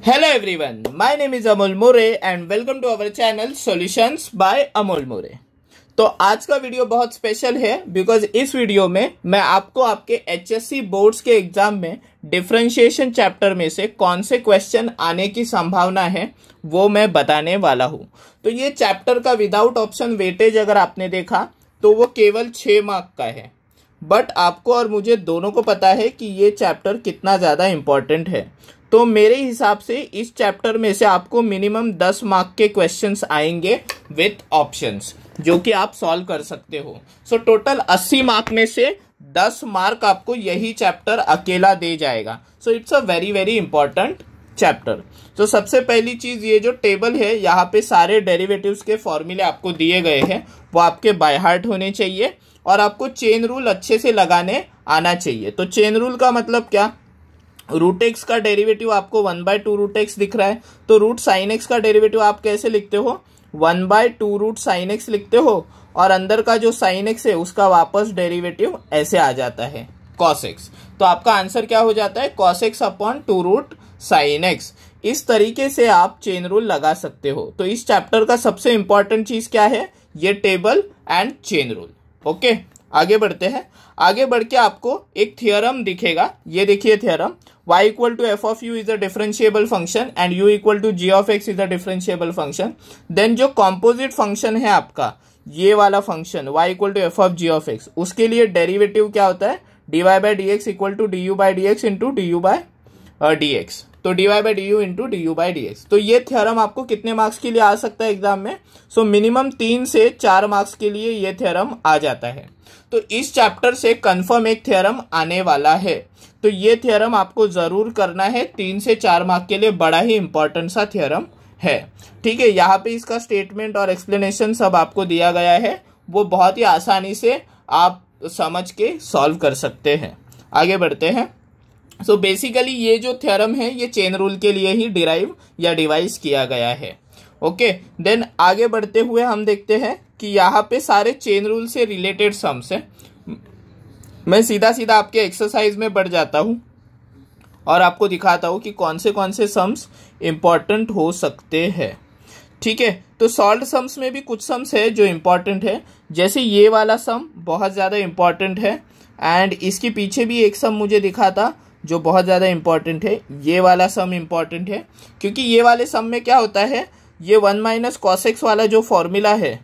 Hello everyone, my name is Amol More and welcome to our channel Solutions by Amol More। तो आज का video बहुत special है because इस video में मैं आपको आपके HSC बोर्ड्स के एग्जाम में डिफरेंशिएशन चैप्टर में से कौन से क्वेश्चन आने की संभावना है वो मैं बताने वाला हूँ। तो ये चैप्टर का विदाउट ऑप्शन वेटेज अगर आपने देखा तो वो केवल 6 मार्क का है, बट आपको और मुझे दोनों को पता है कि ये चैप्टर कितना ज़्यादा इम्पोर्टेंट है। तो मेरे हिसाब से इस चैप्टर में से आपको मिनिमम 10 मार्क के क्वेश्चंस आएंगे विथ ऑप्शंस जो कि आप सॉल्व कर सकते हो। सो टोटल 80 मार्क में से 10 मार्क आपको यही चैप्टर अकेला दे जाएगा। So it's a very very important chapter. तो सबसे पहली चीज, ये जो टेबल है यहाँ पे सारे डेरिवेटिव्स के फॉर्मूले आपको दिए गए हैं वो आपके बाय हार्ट होने चाहिए और आपको चेन रूल अच्छे से लगाने आना चाहिए। तो चेन रूल का मतलब क्या, रूट एक्स का डेरिवेटिव आपको 1/2 रूट एक्स दिख रहा है तो रूट साइन एक्स का डेरिवेटिव आप कैसे लिखते हो, 1/2 रूट साइन एक्स लिखते हो और अंदर का जो साइन एक्स है उसका वापस डेरिवेटिव ऐसे आ जाता है कॉस एक्स। तो आपका आंसर क्या हो जाता है, cos x upon 2 root sine x. इस तरीके से आप चेन रूल लगा सकते हो। तो इस चैप्टर का सबसे इंपॉर्टेंट चीज क्या है, ये table and chain rule. Okay, आगे बढ़ते हैं। आगे बढ़ के आपको एक थियरम दिखेगा, ये देखिए theorem, y equal to f of u is a differentiable function and u equal to g of x is a differentiable function. Then जो कॉम्पोजिट फंक्शन है आपका ये वाला function y equal to f of g of x, उसके लिए derivative क्या होता है, dy by d x equal to d u by d x into d u by d x. तो dy by D you into d u by d x. तो ये theorem आपको कितने मार्क्स के लिए आ सकता है एग्जाम में, सो मिनिमम 3 से 4 मार्क्स के लिए ये थ्योरम आ जाता है। तो इस चैप्टर से कंफर्म एक थ्योरम आने वाला है, तो ये थ्योरम आपको जरूर करना है। 3 से 4 मार्क के लिए बड़ा ही इंपॉर्टेंट सा थ्योरम है। ठीक है, यहाँ पे इसका स्टेटमेंट और एक्सप्लेनेशन सब आपको दिया गया है, वो बहुत ही आसानी से आप समझ के सॉल्व कर सकते हैं। आगे बढ़ते हैं। सो बेसिकली ये जो थ्योरम है ये चेन रूल के लिए ही डिराइव या डिवाइस किया गया है। ओके, देन आगे बढ़ते हुए हम देखते हैं कि यहाँ पे सारे चेन रूल से रिलेटेड सम्स है। मैं सीधा सीधा आपके एक्सरसाइज में बढ़ जाता हूँ और आपको दिखाता हूँ कि कौन से सम्स इंपॉर्टेंट हो सकते हैं। ठीक है, तो सॉल्व्ड सम्स में भी कुछ सम्स है जो इंपॉर्टेंट है, जैसे ये वाला सम बहुत ज़्यादा इंपॉर्टेंट है एंड इसके पीछे भी एक सम मुझे दिखा था जो बहुत ज़्यादा इंपॉर्टेंट है। ये वाला सम इंपॉर्टेंट है क्योंकि ये वाले सम में क्या होता है, ये 1 माइनस कॉस एक्स वाला जो फॉर्मूला है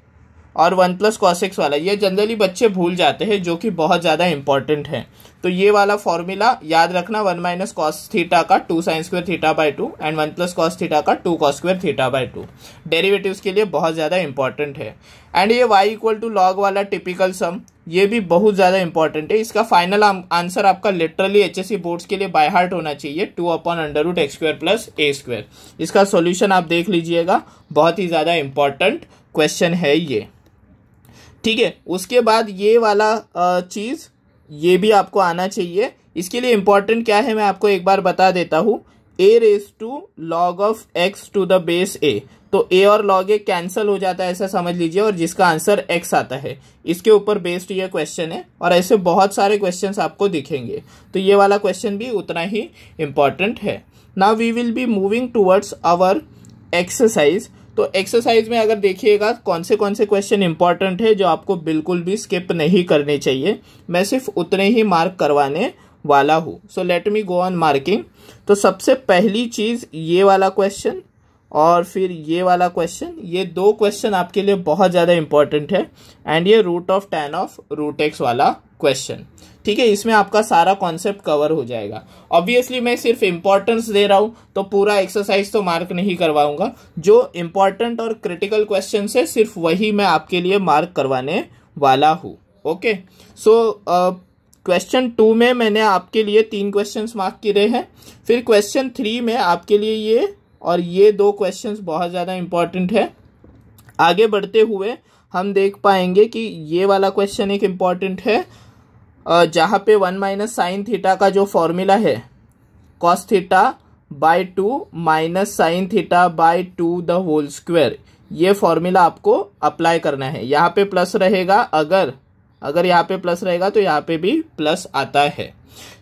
और 1 प्लस कॉस एक्स वाला, ये जनरली बच्चे भूल जाते हैं जो कि बहुत ज़्यादा इंपॉर्टेंट है। तो ये वाला फॉर्मूला याद रखना, 1 माइनस कॉस थीटा का 2 sine square theta by 2 and 1 plus cos theta का 2 cos square theta by 2 derivatives के लिए बहुत ज़्यादा इंपॉर्टेंट है। एंड ये y इक्वल टू लॉग वाला टिपिकल सम, ये भी बहुत ज़्यादा इंपॉर्टेंट है। इसका फाइनल आंसर आपका लिटरली HSC बोर्ड्स के लिए बाय हार्ट होना चाहिए, 2 upon under root x square plus a square. इसका सॉल्यूशन आप देख लीजिएगा, बहुत ही ज़्यादा इंपॉर्टेंट क्वेश्चन है ये। ठीक है, उसके बाद ये वाला चीज़ ये भी आपको आना चाहिए। इसके लिए इंपॉर्टेंट क्या है मैं आपको एक बार बता देता हूँ, a raise to log of x to the base a। तो a और log a कैंसिल हो जाता है ऐसा समझ लीजिए, और जिसका आंसर x आता है इसके ऊपर बेस्ड ये क्वेश्चन है और ऐसे बहुत सारे क्वेश्चंस आपको दिखेंगे। तो ये वाला क्वेश्चन भी उतना ही इंपॉर्टेंट है। Now we will be moving towards our exercise. तो एक्सरसाइज में अगर देखिएगा कौन से क्वेश्चन इंपॉर्टेंट है जो आपको बिल्कुल भी स्किप नहीं करने चाहिए, मैं सिर्फ उतने ही मार्क करवाने वाला हूँ। So let me go on marking. तो सबसे पहली चीज ये वाला क्वेश्चन और फिर ये वाला क्वेश्चन, ये 2 क्वेश्चन आपके लिए बहुत ज़्यादा इंपॉर्टेंट है एंड ये root of tan of root x वाला क्वेश्चन। ठीक है, इसमें आपका सारा कॉन्सेप्ट कवर हो जाएगा। ऑब्वियसली मैं सिर्फ इंपॉर्टेंस दे रहा हूँ तो पूरा एक्सरसाइज तो मार्क नहीं करवाऊंगा, जो इंपॉर्टेंट और क्रिटिकल क्वेश्चन है सिर्फ वही मैं आपके लिए मार्क करवाने वाला हूँ। ओके, सो क्वेश्चन 2 में मैंने आपके लिए 3 क्वेश्चन मार्क किए हैं, फिर क्वेश्चन 3 में आपके लिए ये और ये 2 क्वेश्चंस बहुत ज़्यादा इंपॉर्टेंट है। आगे बढ़ते हुए हम देख पाएंगे कि ये वाला क्वेश्चन एक इम्पॉर्टेंट है, जहाँ पे 1 माइनस साइन थीटा का जो फॉर्मूला है cos theta by 2 minus sine theta by 2 the whole square, ये फॉर्मूला आपको अप्लाई करना है। यहाँ पे प्लस रहेगा, अगर यहाँ पे प्लस रहेगा तो यहाँ पे भी प्लस आता है।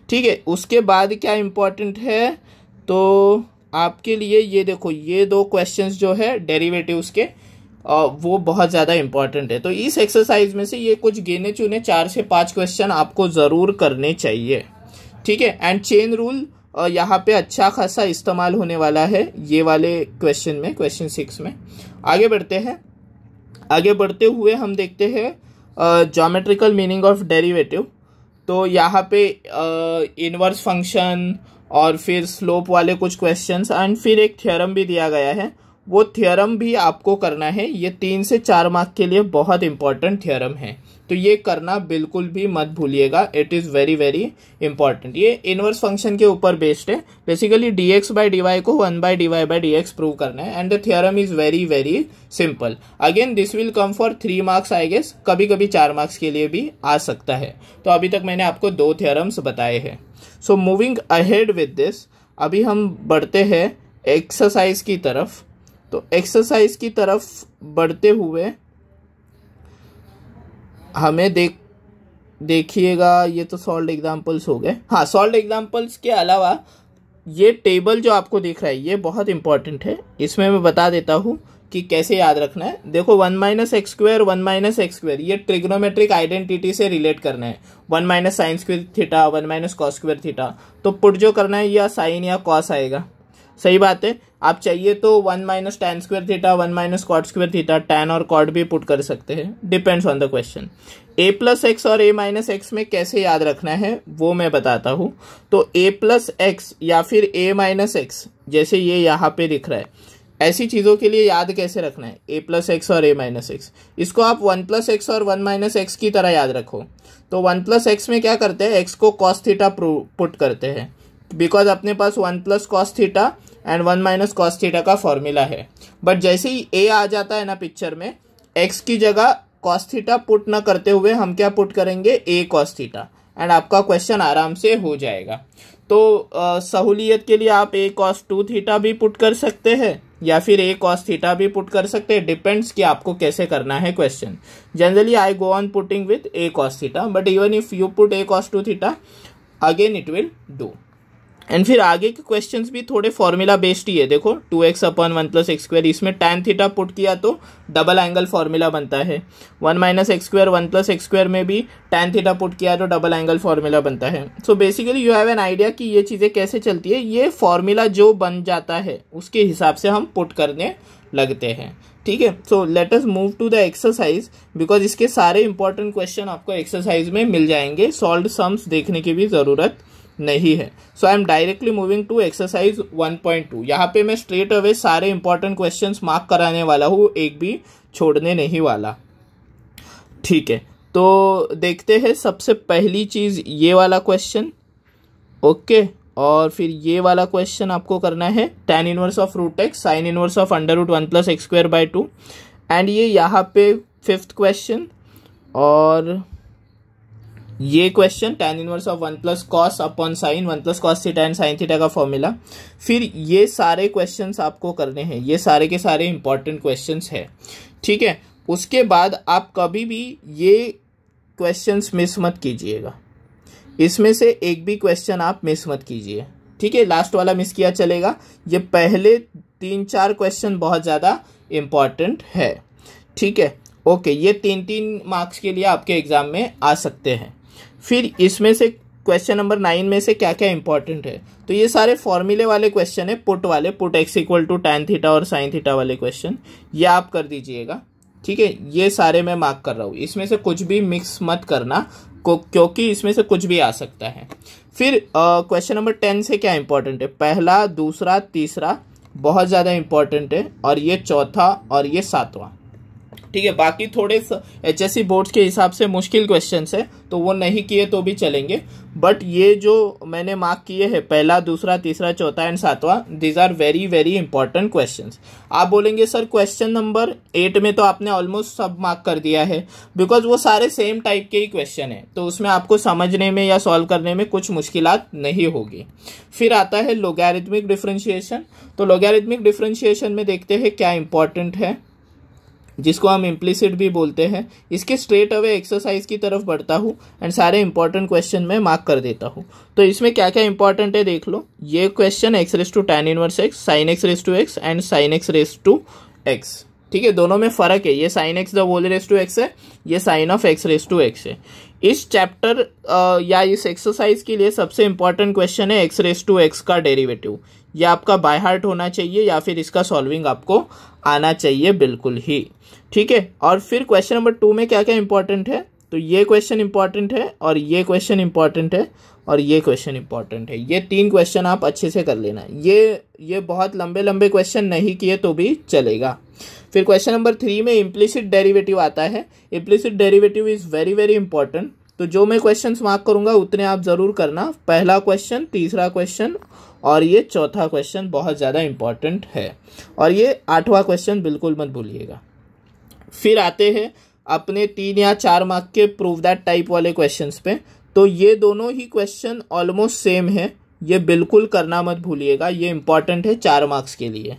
ठीक है, उसके बाद क्या इम्पोर्टेंट है, तो आपके लिए ये देखो, ये 2 क्वेश्चंस जो है डेरिवेटिव्स के वो बहुत ज़्यादा इंपॉर्टेंट है। तो इस एक्सरसाइज में से ये कुछ गिने चुने 4 से 5 क्वेश्चन आपको ज़रूर करने चाहिए, ठीक है। एंड चेन रूल यहाँ पे अच्छा खासा इस्तेमाल होने वाला है ये वाले क्वेश्चन में, क्वेश्चन 6 में। आगे बढ़ते हैं। आगे बढ़ते हुए हम देखते हैं ज्योमेट्रिकल मीनिंग ऑफ डेरिवेटिव। तो यहाँ पे इनवर्स फंक्शन और फिर स्लोप वाले कुछ क्वेश्चंस एंड फिर एक थ्योरम भी दिया गया है, वो थ्योरम भी आपको करना है। ये 3 से 4 मार्क के लिए बहुत इंपॉर्टेंट थ्योरम है, तो ये करना बिल्कुल भी मत भूलिएगा। It is very very important. ये इनवर्स फंक्शन के ऊपर बेस्ड है। बेसिकली dx बाई dy को 1 by dy by dx prove करना है and the theorem is very very simple. Again this will come for 3 marks I guess, कभी कभी 4 marks के लिए भी आ सकता है। तो अभी तक मैंने आपको 2 थ्योरम्स बताए हैं। So moving ahead with this, अभी हम बढ़ते हैं एक्सरसाइज की तरफ। तो एक्सरसाइज की तरफ बढ़ते हुए हमें देखिएगा, ये तो सॉल्व्ड एग्जांपल्स हो गए। हाँ, सॉल्व्ड एग्जांपल्स के अलावा ये टेबल जो आपको दिख रहा है ये बहुत इंपॉर्टेंट है। इसमें मैं बता देता हूँ कि कैसे याद रखना है। देखो 1 minus x square 1 minus x square, ये ट्रिग्नोमेट्रिक आइडेंटिटी से रिलेट करना है। 1 minus sign square theta 1 minus cos square theta, तो पुट जो करना है या साइन या कॉस आएगा। सही बात है। आप चाहिए तो 1 minus tan square theta 1 minus cot square theta, tan और कॉट भी पुट कर सकते हैं, depends on the question. a plus x और a माइनस एक्स में कैसे याद रखना है वो मैं बताता हूँ। तो a प्लस एक्स या फिर a माइनस एक्स, जैसे ये यहाँ पे दिख रहा है, ऐसी चीज़ों के लिए याद कैसे रखना है, a प्लस एक्स और a माइनस एक्स। इसको आप 1 प्लस एक्स और 1 माइनस एक्स की तरह याद रखो। तो 1 प्लस एक्स में क्या करते हैं, x को कॉस थीटा पुट करते हैं, बिकॉज अपने पास 1 plus cos theta and 1 minus cos theta का फॉर्मूला है। बट जैसे ही a आ जाता है ना पिक्चर में, x की जगह कॉस थीटा पुट ना करते हुए हम क्या पुट करेंगे, a कॉस थीटा, एंड आपका क्वेश्चन आराम से हो जाएगा। तो सहूलियत के लिए आप a कॉस 2 थीटा भी पुट कर सकते हैं या फिर a कॉस थीटा भी पुट कर सकते हैं, डिपेंड्स कि आपको कैसे करना है question. Generally I go on putting with a cos theta, but even if you put a cos 2 theta again it will do. And फिर आगे के क्वेश्चंस भी थोड़े फॉर्मूला बेस्ड ही है। देखो 2x अपन 1 प्लस एक्स स्क्वायर, इसमें tan थीटा पुट किया तो डबल एंगल फॉर्मूला बनता है। 1 minus x square 1 plus x square में भी tan थीटा पुट किया तो डबल एंगल फॉर्मूला बनता है। So basically you have an idea कि ये चीज़ें कैसे चलती है। ये फॉर्मूला जो बन जाता है उसके हिसाब से हम पुट करने लगते हैं, ठीक है। So let us move to the exercise, because इसके सारे इंपॉर्टेंट क्वेश्चन आपको एक्सरसाइज में मिल जाएंगे। सॉल्व्ड सम्स देखने की भी ज़रूरत नहीं है। So I am directly moving to exercise 1.2। यहाँ पे मैं स्ट्रेट अवे सारे इंपॉर्टेंट क्वेश्चंस मार्क कराने वाला हूँ, एक भी छोड़ने नहीं वाला, ठीक है। तो देखते हैं सबसे पहली चीज़ ये वाला क्वेश्चन, ओके। और फिर ये वाला क्वेश्चन आपको करना है tan inverse of root x sine inverse of under root 1 plus x square by 2। And ये यहाँ पे 5th क्वेश्चन, और ये question tan inverse of 1 plus cos upon sine 1 plus cos theta and sine theta का formula. फिर ये सारे questions आपको करने हैं, ये सारे के सारे इंपॉर्टेंट क्वेश्चंस है, ठीक है। उसके बाद आप कभी भी ये क्वेश्चंस मिस मत कीजिएगा, इसमें से एक भी क्वेश्चन आप मिस मत कीजिए, ठीक है। लास्ट वाला मिस किया चलेगा, ये पहले 3-4 क्वेश्चन बहुत ज़्यादा इंपॉर्टेंट है, ठीक है, ओके। ये 3-3 मार्क्स के लिए आपके एग्जाम में आ सकते हैं। फिर इसमें से क्वेश्चन नंबर 9 में से क्या क्या इंपॉर्टेंट है, तो ये सारे फॉर्मूले वाले क्वेश्चन है, पुट वाले, put x equal to tan theta और साइन थीटा वाले क्वेश्चन, ये आप कर दीजिएगा, ठीक है। ये सारे मैं मार्क कर रहा हूँ, इसमें से कुछ भी मिक्स मत करना क्योंकि इसमें से कुछ भी आ सकता है। फिर क्वेश्चन नंबर 10 से क्या इंपॉर्टेंट है, पहला, दूसरा, तीसरा बहुत ज़्यादा इंपॉर्टेंट है, और ये चौथा और ये 7वां, ठीक है। बाकी थोड़े HSC बोर्ड्स के हिसाब से मुश्किल क्वेश्चंस है, तो वो नहीं किए तो भी चलेंगे, बट ये जो मैंने मार्क किए हैं पहला, दूसरा, तीसरा, चौथा एंड 7वां, these are very very important questions. आप बोलेंगे सर क्वेश्चन नंबर 8 में तो आपने ऑलमोस्ट सब मार्क कर दिया है, बिकॉज वो सारे सेम टाइप के ही क्वेश्चन है, तो उसमें आपको समझने में या सॉल्व करने में कुछ मुश्किलात नहीं होगी। फिर आता है लॉगरिथमिक डिफरेंशिएशन। तो लॉगरिथमिक डिफरेंशिएशन में देखते हैं क्या इंपॉर्टेंट है, जिसको हम इम्प्लिसिट भी बोलते हैं। इसके स्ट्रेट अवे एक्सरसाइज की तरफ बढ़ता हूँ एंड सारे इंपॉर्टेंट क्वेश्चन में मार्क कर देता हूँ। तो इसमें क्या क्या इंपॉर्टेंट है देख लो। ये question x raise to tan inverse x, sin x raise to x and sin x raise to x। ठीक है, दोनों में फर्क है। ये sin x the whole raise to x है, ये sin of x raise to x है। इस चैप्टर या इस एक्सरसाइज के लिए सबसे इंपॉर्टेंट क्वेश्चन है x रेस टू x का डेरिवेटिव। ये आपका बाय हार्ट होना चाहिए या फिर इसका सॉल्विंग आपको आना चाहिए बिल्कुल ही। ठीक है, और फिर क्वेश्चन नंबर 2 में क्या क्या इंपॉर्टेंट है, तो ये क्वेश्चन इंपॉर्टेंट है और ये क्वेश्चन इंपॉर्टेंट है और ये क्वेश्चन इंपॉर्टेंट है। ये 3 क्वेश्चन आप अच्छे से कर लेना। ये बहुत लंबे लंबे क्वेश्चन नहीं किए तो भी चलेगा। फिर क्वेश्चन नंबर 3 में इम्प्लिसिट डेरिवेटिव आता है। Implicit derivative is very very important. तो जो मैं क्वेश्चंस मार्क करूंगा उतने आप जरूर करना। पहला क्वेश्चन, तीसरा क्वेश्चन और ये चौथा क्वेश्चन बहुत ज़्यादा इंपॉर्टेंट है, और ये 8वां क्वेश्चन बिल्कुल मत भूलिएगा। फिर आते हैं अपने 3 या 4 मार्क के प्रूव दैट टाइप वाले क्वेश्चंस पे। तो ये दोनों ही क्वेश्चन ऑलमोस्ट सेम है, ये बिल्कुल करना मत भूलिएगा। ये इंपॉर्टेंट है 4 मार्क्स के लिए।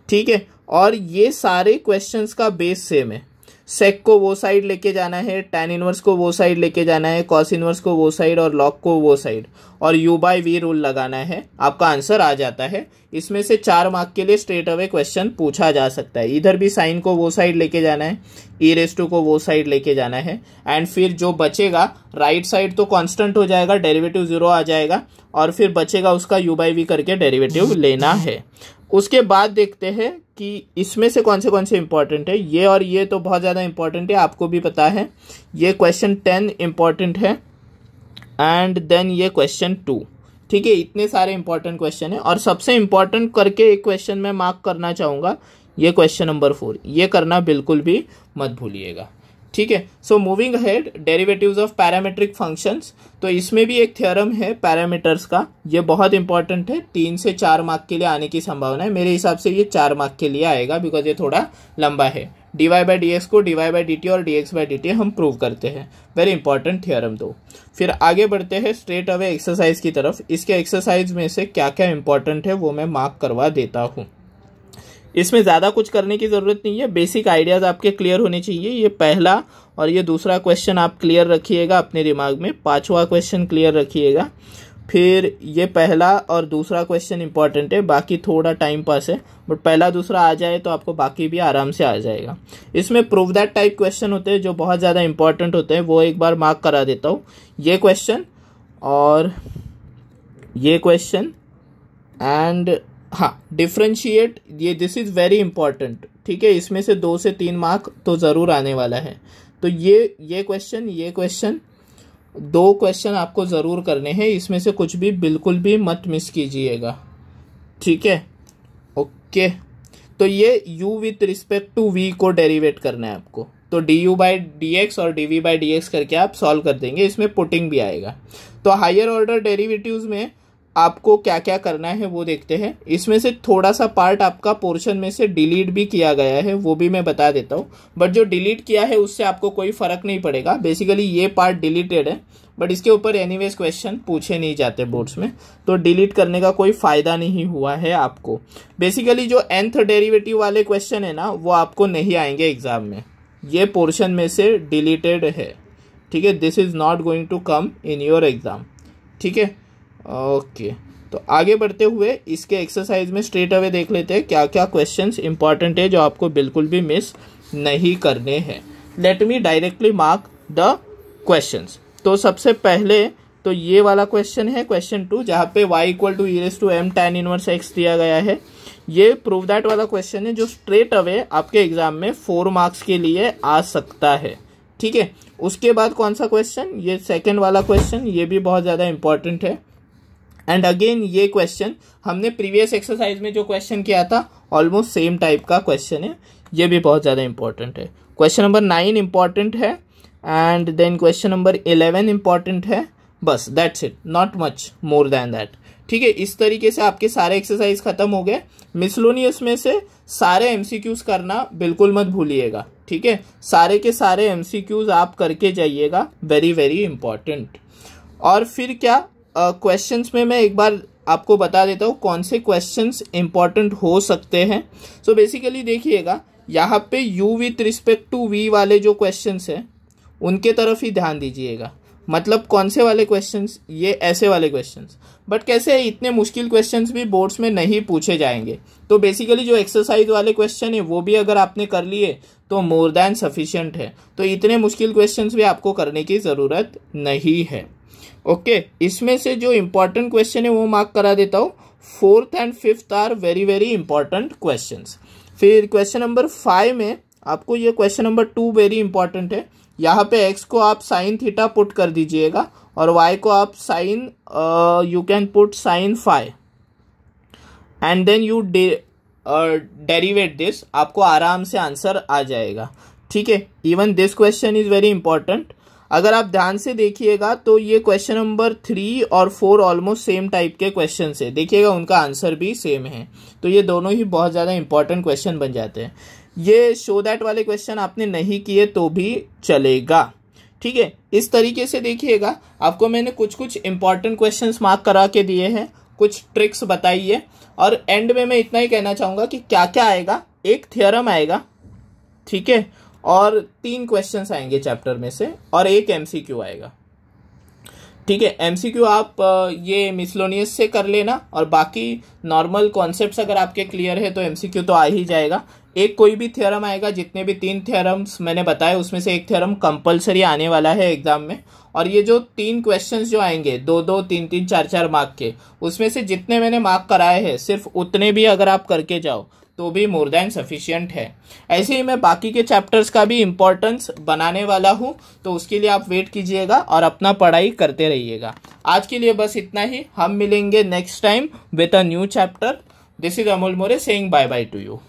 ठीक है, और ये सारे क्वेश्चंस का बेस सेम है। सेक को वो साइड लेके जाना है, tan इनवर्स को वो साइड लेके जाना है, कॉस इनवर्स को वो साइड और लॉग को वो साइड, और u/v रूल लगाना है। आपका आंसर आ जाता है। इसमें से 4 मार्क के लिए स्ट्रेट अवे क्वेश्चन पूछा जा सकता है। इधर भी साइन को वो साइड लेके जाना है, e⁻² को वो साइड लेके जाना है, एंड फिर जो बचेगा राइट साइड तो कांस्टेंट हो जाएगा, डेरिवेटिव 0 आ जाएगा, और फिर बचेगा उसका u/v करके डेरिवेटिव लेना है। उसके बाद देखते हैं कि इसमें से कौन से इंपॉर्टेंट है। ये और ये तो बहुत ज़्यादा इंपॉर्टेंट है, आपको भी पता है। ये क्वेश्चन 10 इंपॉर्टेंट है एंड देन ये क्वेश्चन 2। ठीक है, इतने सारे इंपॉर्टेंट क्वेश्चन है, और सबसे इंपॉर्टेंट करके एक क्वेश्चन मैं मार्क करना चाहूँगा, ये क्वेश्चन नंबर 4। ये करना बिल्कुल भी मत भूलिएगा। ठीक है, so moving ahead, derivatives of parametric functions. तो इसमें भी एक थ्योरम है पैरामीटर्स का, ये बहुत इंपॉर्टेंट है। 3 से 4 मार्क के लिए आने की संभावना है। मेरे हिसाब से ये 4 मार्क के लिए आएगा, बिकॉज ये थोड़ा लंबा है। dy/dx को dy/dt और dx/dt हम प्रूव करते हैं। Very important theorem 2। फिर आगे बढ़ते हैं स्ट्रेट अवे एक्सरसाइज की तरफ। इसके एक्सरसाइज में से क्या क्या इंपॉर्टेंट है वो मैं मार्क करवा देता हूँ। इसमें ज़्यादा कुछ करने की ज़रूरत नहीं है, बेसिक आइडियाज़ आपके क्लियर होने चाहिए। ये पहला और ये दूसरा क्वेश्चन आप क्लियर रखिएगा अपने दिमाग में। 5वां क्वेश्चन क्लियर रखिएगा। फिर ये पहला और दूसरा क्वेश्चन इंपॉर्टेंट है, बाकी थोड़ा टाइम पास है, बट पहला दूसरा आ जाए तो आपको बाकी भी आराम से आ जाएगा। इसमें प्रूव दैट टाइप क्वेश्चन होते हैं जो बहुत ज़्यादा इंपॉर्टेंट होते हैं, वो एक बार मार्क करा देता हूँ। ये क्वेश्चन और ये क्वेश्चन एंड हाँ, डिफ्रेंशिएट, ये दिस इज़ वेरी इंपॉर्टेंट। ठीक है, इसमें से 2 से 3 मार्क तो ज़रूर आने वाला है। तो ये क्वेश्चन 2 क्वेश्चन आपको ज़रूर करने हैं। इसमें से कुछ भी बिल्कुल भी मत मिस कीजिएगा। ठीक है, ओके। तो ये u with respect to v को डेरिवेट करना है आपको। तो du/dx और dv/dx करके आप सॉल्व कर देंगे। इसमें पुटिंग भी आएगा। तो हायर ऑर्डर डेरिवेटिव्स में आपको क्या क्या करना है वो देखते हैं। इसमें से थोड़ा सा पार्ट आपका पोर्शन में से डिलीट भी किया गया है, वो भी मैं बता देता हूँ। बट जो डिलीट किया है उससे आपको कोई फर्क नहीं पड़ेगा। बेसिकली ये पार्ट डिलीटेड है, बट इसके ऊपर एनीवेज क्वेश्चन पूछे नहीं जाते बोर्ड्स में, तो डिलीट करने का कोई फायदा नहीं हुआ है आपको। बेसिकली जो nth डेरिवेटिव वाले क्वेश्चन है ना, वो आपको नहीं आएंगे एग्जाम में। ये पोर्शन में से डिलीटेड है। ठीक है, this is not going to come in your exam. ठीक है, ओके। तो आगे बढ़ते हुए इसके एक्सरसाइज में स्ट्रेट अवे देख लेते हैं क्या क्या क्वेश्चंस इंपॉर्टेंट है जो आपको बिल्कुल भी मिस नहीं करने हैं। Let me directly mark the questions. तो सबसे पहले तो ये वाला क्वेश्चन है क्वेश्चन 2, जहाँ पे y = e⁻m tan inverse x दिया गया है। ये प्रूव दैट वाला क्वेश्चन है जो स्ट्रेट अवे आपके एग्जाम में 4 मार्क्स के लिए आ सकता है। ठीक है, उसके बाद कौन सा क्वेश्चन, ये सेकेंड वाला क्वेश्चन, ये भी बहुत ज़्यादा इंपॉर्टेंट है। एंड अगेन ये क्वेश्चन हमने प्रीवियस एक्सरसाइज में जो क्वेश्चन किया था ऑलमोस्ट सेम टाइप का क्वेश्चन है। ये भी बहुत ज़्यादा इंपॉर्टेंट है। क्वेश्चन नंबर 9 इंपॉर्टेंट है and then question number 11 important है। बस that's it, not much more than that. ठीक है, इस तरीके से आपके सारे एक्सरसाइज खत्म हो गए। मिसलोनियस में से सारे एमसीक्यूज करना बिल्कुल मत भूलिएगा। ठीक है, सारे के सारे एमसीक्यूज आप करके जाइएगा, वेरी वेरी इंपॉर्टेंट। और फिर क्या क्वेश्चंस में मैं एक बार आपको बता देता हूँ कौन से क्वेश्चंस इंपॉर्टेंट हो सकते हैं। सो बेसिकली देखिएगा, यहाँ पे u with respect to v वाले जो क्वेश्चंस है उनके तरफ ही ध्यान दीजिएगा। मतलब कौन से वाले क्वेश्चंस, ये ऐसे वाले क्वेश्चंस। बट कैसे है, इतने मुश्किल क्वेश्चंस भी बोर्ड्स में नहीं पूछे जाएंगे। तो बेसिकली जो एक्सरसाइज वाले क्वेश्चन है वो भी अगर आपने कर लिए तो मोर देन सफिशिएंट है। तो इतने मुश्किल क्वेश्चंस भी आपको करने की ज़रूरत नहीं है। ओके, इसमें से जो इम्पॉर्टेंट क्वेश्चन है वो मार्क करा देता हूँ। 4th and 5th are very very important questions. फिर क्वेश्चन नंबर 5 में आपको ये क्वेश्चन नंबर 2 वेरी इंपॉर्टेंट है। यहाँ पे x को आप साइन थीटा पुट कर दीजिएगा और y को आप sine you can put sine phi and then you derivate this, आपको आराम से आंसर आ जाएगा। ठीक है, even this question is very important. अगर आप ध्यान से देखिएगा तो ये क्वेश्चन नंबर 3 और 4 ऑलमोस्ट सेम टाइप के क्वेश्चन है, देखिएगा उनका आंसर भी सेम है। तो ये दोनों ही बहुत ज़्यादा इंपॉर्टेंट क्वेश्चन बन जाते हैं। ये शो दैट वाले क्वेश्चन आपने नहीं किए तो भी चलेगा। ठीक है, इस तरीके से देखिएगा। आपको मैंने कुछ कुछ इंपॉर्टेंट क्वेश्चंस मार्क करा के दिए हैं, कुछ ट्रिक्स बताई है, और एंड में मैं इतना ही कहना चाहूँगा कि क्या क्या आएगा। एक थ्योरम आएगा, ठीक है, और 3 क्वेश्चंस आएंगे चैप्टर में से, और एक एमसीक्यू आएगा। ठीक है, एमसीक्यू आप ये मिसलोनियस से कर लेना, और बाकी नॉर्मल कॉन्सेप्ट्स अगर आपके क्लियर है तो एमसीक्यू तो आ ही जाएगा। एक कोई भी थ्योरम आएगा, जितने भी 3 थ्योरम्स मैंने बताए उसमें से एक थ्योरम कंपलसरी आने वाला है एग्जाम में। और ये जो 3 क्वेश्चंस जो आएंगे 2-2, 3-3, 4-4 मार्क के, उसमें से जितने मैंने मार्क कराए हैं सिर्फ उतने भी अगर आप करके जाओ तो भी मोर देन सफिशिएंट है। ऐसे ही मैं बाकी के चैप्टर्स का भी इम्पोर्टेंस बनाने वाला हूँ, तो उसके लिए आप वेट कीजिएगा और अपना पढ़ाई करते रहिएगा। आज के लिए बस इतना ही, हम मिलेंगे next time with a new chapter. This is Amol More saying bye bye to you.